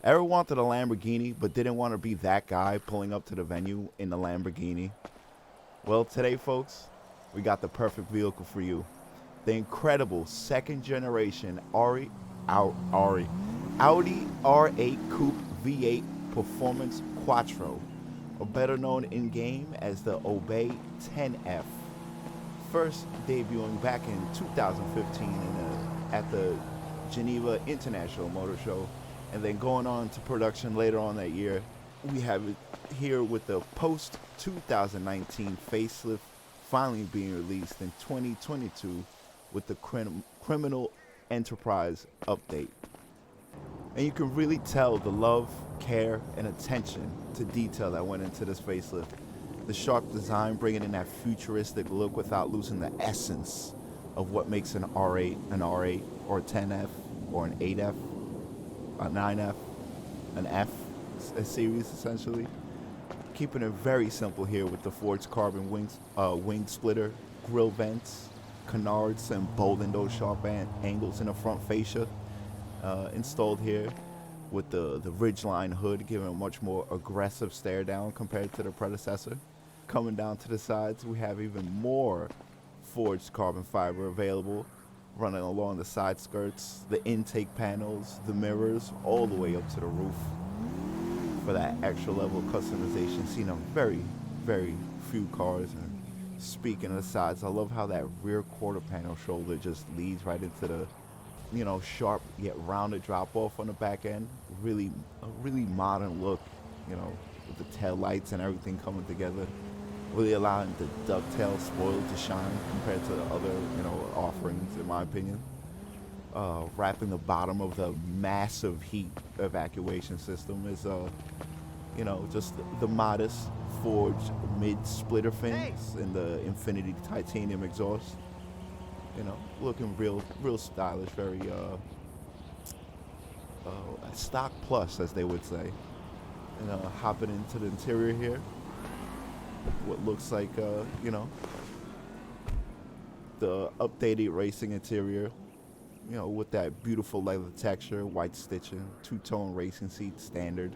Ever wanted a Lamborghini but didn't want to be that guy pulling up to the venue in the Lamborghini? Well, today, folks, we got the perfect vehicle for you. The incredible second generation Audi R8 Coupe V8 Performance Quattro, or better known in game as the Obey 10F. First debuting back in 2015 at the Geneva International Motor Show, and then going on to production later on that year. We have it here with the post 2019 facelift finally being released in 2022 with the Criminal Enterprise update. And you can really tell the love, care, and attention to detail that went into this facelift. The sharp design bringing in that futuristic look without losing the essence of what makes an R8 an R8, or a 10F, or an 8F, a 9F, an F, a series essentially. Keeping it very simple here with the forged carbon wing splitter, grille vents, canards, and bolding those sharp angles in the front fascia. Installed here with the ridgeline hood, giving a much more aggressive stare down compared to the predecessor. Coming down to the sides, we have even more forged carbon fiber available, running along the side skirts, the intake panels, the mirrors, all the way up to the roof for that extra level of customization seen on very, very few cars. And speaking of the sides, I love how that rear quarter panel shoulder just leads right into the, sharp yet rounded drop off on the back end. A really modern look, with the tail lights and everything coming together. Really allowing the dovetail spoil to shine compared to the other, offerings, in my opinion. Wrapping the bottom of the massive heat evacuation system is, just the modest forged mid-splitter fins and the Infinity titanium exhaust. Looking real stylish, very stock plus, as they would say. And hopping into the interior here, what looks like, the updated racing interior, with that beautiful leather texture, white stitching, two-tone racing seat standard.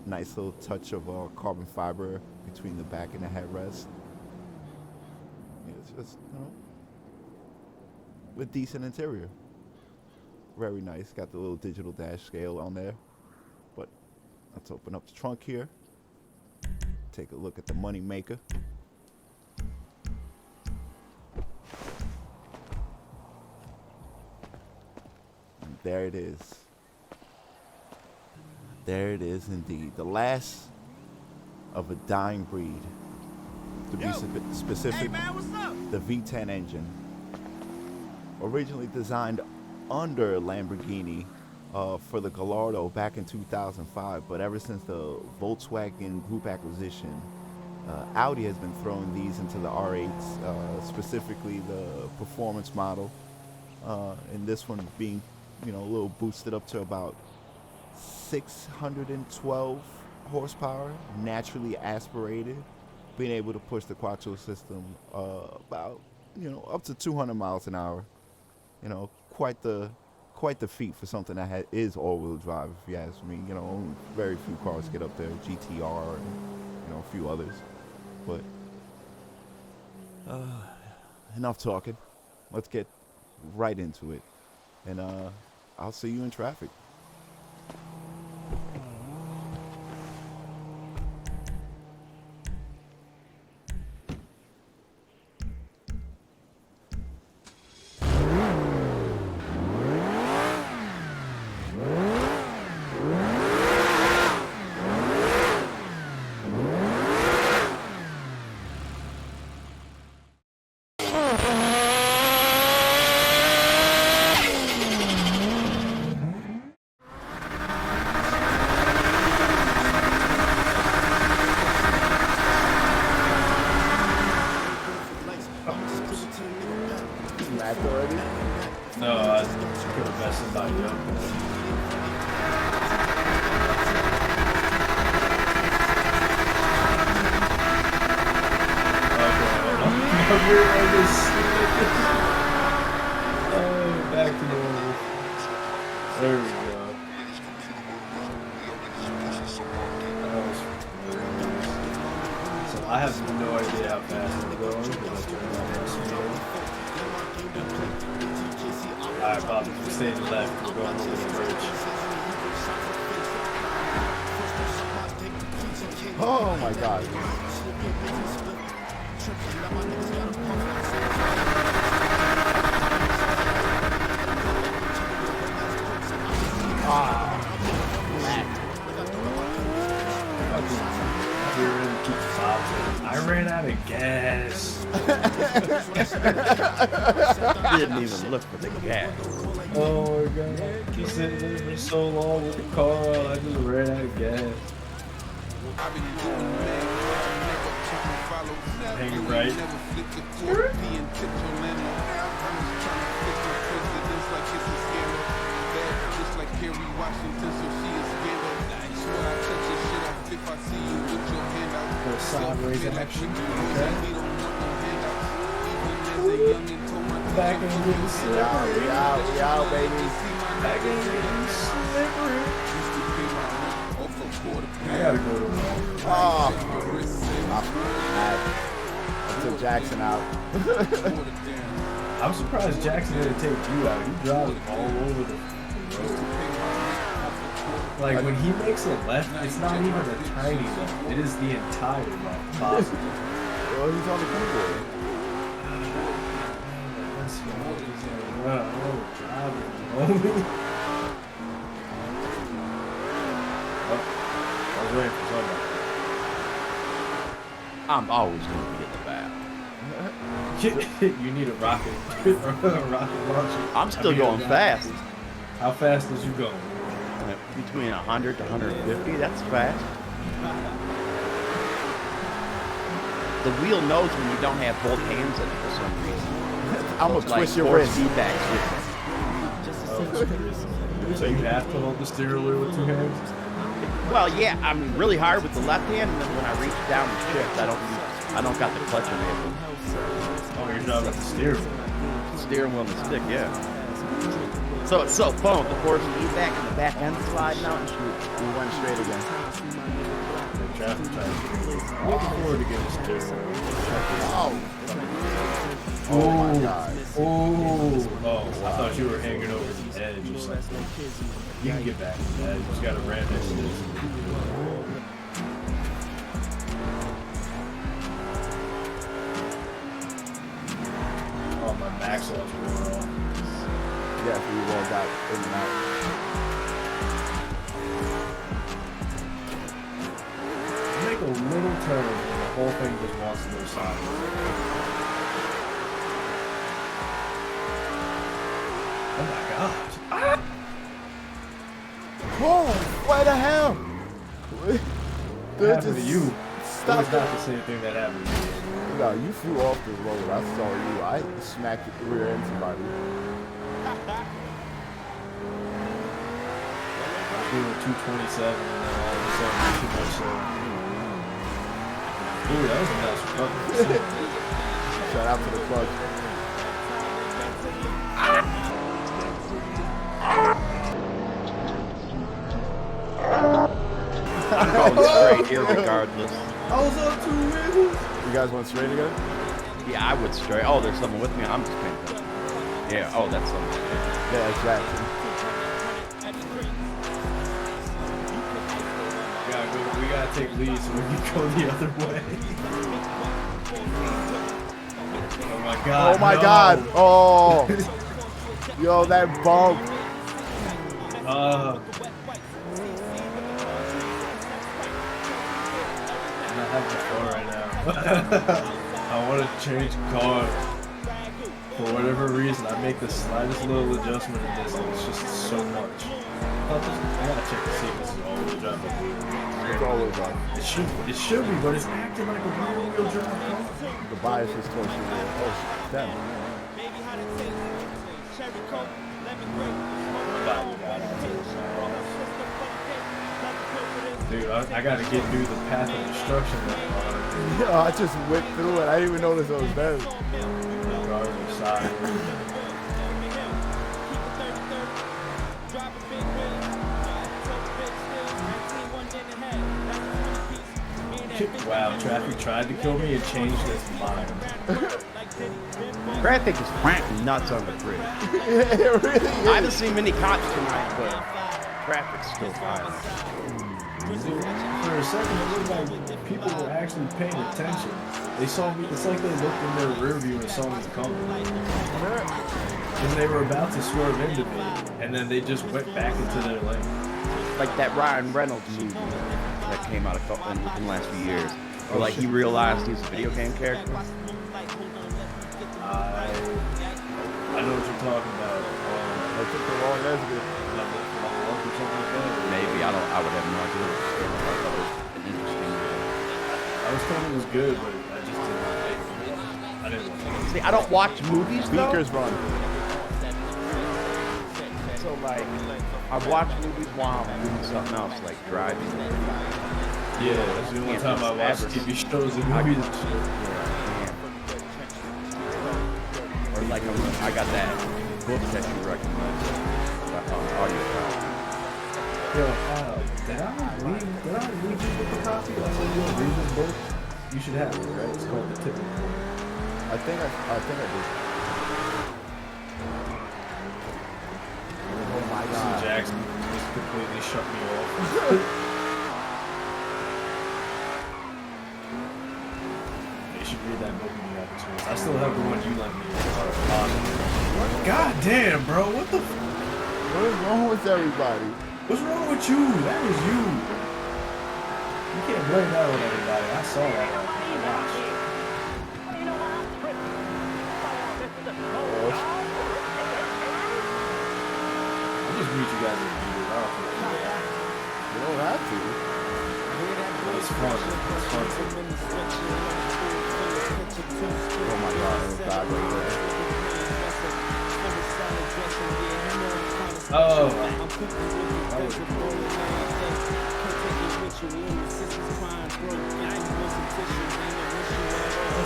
Nice little touch of carbon fiber between the back and the headrest. It's just, a decent interior. Very nice. Got the little digital dash scale on there. But let's open up the trunk here. Take a look at the money maker. And there it is. There it is indeed. The last of a dying breed. To be specific, hey man, what's up? the V10 engine. Originally designed under Lamborghini for the Gallardo back in 2005, but ever since the Volkswagen Group acquisition, Audi has been throwing these into the R8s, specifically the performance model, and this one being, a little boosted up to about 612 horsepower, naturally aspirated, being able to push the Quattro system about, up to 200 miles an hour. Quite the feat for something that is all-wheel drive, if you ask me. Only very few cars get up there, GTR and, a few others. But enough talking. Let's get right into it. And I'll see you in traffic. Already? No, I could have messed somebody up. Oh, back to normal. There we go. I have no idea how fast I'm going because I turned on my speed. Alright, Bob, if you stay to the left, we're going over the bridge. Oh my god. I ran out of gas. Didn't even look for the gas. Oh my god. Just sitting there for so long with the car on, I just ran out of gas. Hang right. Sideways action. Okay. Back and getting slippery. We out, baby. Back and getting slippery. I gotta go to work. Oh. I took Jackson out. I'm surprised Jackson didn't take you out. He drives all over the road. Like, when he makes a left, it's not even a tiny left. It is the entire left possible. Well, he's on the keyboard. That's what he's driving, homie. Oh, I was waiting for somebody. I'm always going to be in the back. You need a rocket. A rocket launcher. I'm still going fast. How fast is you going? Between 100 to 150, that's fast. The wheel knows when you don't have both hands in it for some reason. I'm gonna twist your wrist. Feedback. So you have to hold the steering wheel with two hands? Well, yeah, I mean, really hard with the left hand, and then when I reach down and shift, I don't got the clutch enabled. Oh, you're driving with the steering wheel. Steering wheel and the stick, yeah. So it's so fun with the force feedback and the back end sliding out and shoot. We went straight again. The traffic time. Looking forward to getting steering wheel. Oh. Oh my god. Oh, I thought you were hanging over the edge or something. You can get back to that. You just got to ram next to this. Oh, my max loss wore off. Yeah, so you rolled out in and out. Make a little turn and the whole thing just wants to go sideways. Oh my gosh. Ah! Whoa, what the hell? What happened to you? Stop It's not the same thing that happened to me. No, you flew off the road. I saw you. I smacked the rear end somebody. Doing 227 and then all of a sudden too much Ooh, that was a nice recovery. Shout out to the clutch. I'm going straight here regardless. I was up 2 wheels. You guys went straight again? Yeah, I would straight. Oh, there's someone with me. I'm just paying attention. Yeah, oh, that's someone. Yeah, exactly. We gotta take lead so we can go the other way. Oh my god. Oh my god. Oh. Yo, that bump. I'm not having fun right now. I want to change cars. For whatever reason, I make the slightest little adjustment in this, and it's just so much. I gotta check to see if this is all-wheel drive. It's always on. It should be, but it's acting like a rear-wheel drive car. The bias is towards you. Oh, damn. Dude, I gotta get through the path of destruction. Yo, I just whipped through it. I didn't even notice it was there. Cars are sideways. Wow, Traffic tried to kill me and changed his mind. Traffic is fucking nuts on the bridge. Yeah, it really is. I haven't seen many cops tonight, but traffic's still violent. For a second, it looked like people were actually paying attention. They saw me. It's like they looked in their rear view and saw me coming. And they were about to swerve into me, and then they just went back into their lane. Like that Ryan Reynolds movie that came out in the last few years. Or like he realized he's a video game character. I know what you're talking about. I took the wrong exit. Maybe, I would have no idea. I thought it was an interesting I was told it was good, but I just didn't. I didn't want to. See, I don't watch movies though. Speakers run. So like, I watch movies while I'm doing something else, like driving. Yeah, that's the only time I watch TV shows and movies and shit. Or like, I got that book that you recommend. Audio. Yo, did I leave you with the copy? I said you read this book. You should have it, right? It's called The Tipping Point. I think I did. Oh my God. Jackson just completely shut me off. You should read that book when you have a chance. I still have the one you lent me. God damn, bro. What the What is wrong with everybody? What's wrong with you? That was you. You can't blame that on everybody. I saw that. I watched. I'll just meet you guys in the video. You don't have to. It's fun. It's fun. Oh my God, it's bad right there. Oh. That's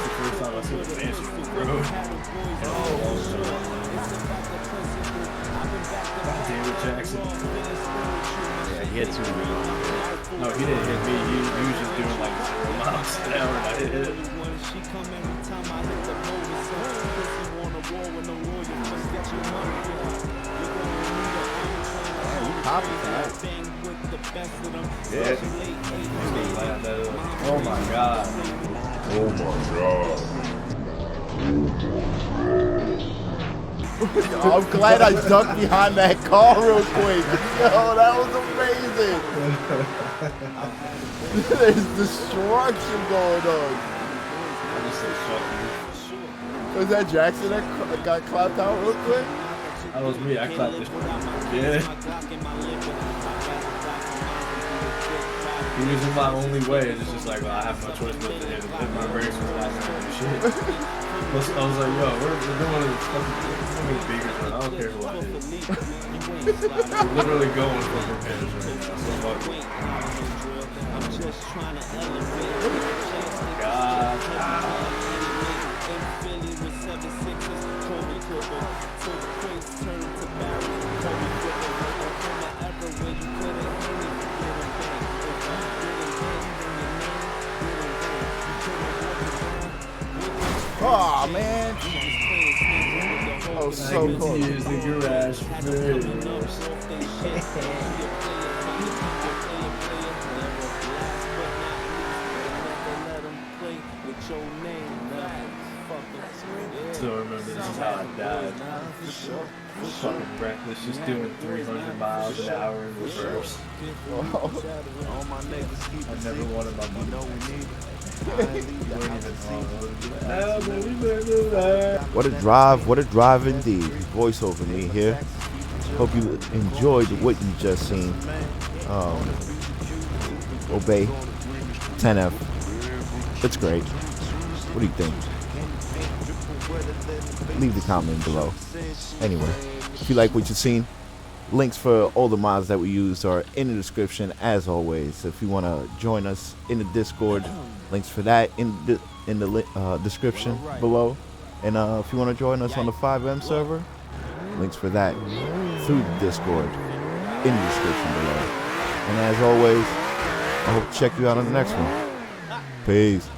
the first time I see the fancy road. God damn it, Jackson. Yeah, he hit too many. No, he didn't hit me. He was just doing like 0 miles an hour and I hit it. Yeah. Oh my God. Oh my God. I'm glad I ducked behind that car real quick. Yo, that was amazing. There's destruction going on. I just said fuck you. Was that Jackson that got clapped out real quick? That was me. I clapped this. Yeah. He was in my only way, and it's just like, well, I have no choice but to hit my brakes for that shit. Plus, I was like, yo, we're doing this fucking beakers, man. I don't care who I hit. We're literally going for repairs right now. So fuck it. God. Oh man. Oh, so cool. Use the garage So remember, this is how I died. Fucking reckless, just doing 300 miles an hour in reverse. I never wanted my money. What a drive indeed. Voiceover me here. Hope you enjoyed what you just seen. Obey 10F. It's great. What do you think? Leave the comment below. Anyway, if you like what you've seen, links for all the mods that we used are in the description as always. If you want to join us in the Discord, links for that in the description below. And if you want to join us on the 5M server, links for that through the Discord in the description below. And as always, I hope to check you out on the next one. Peace.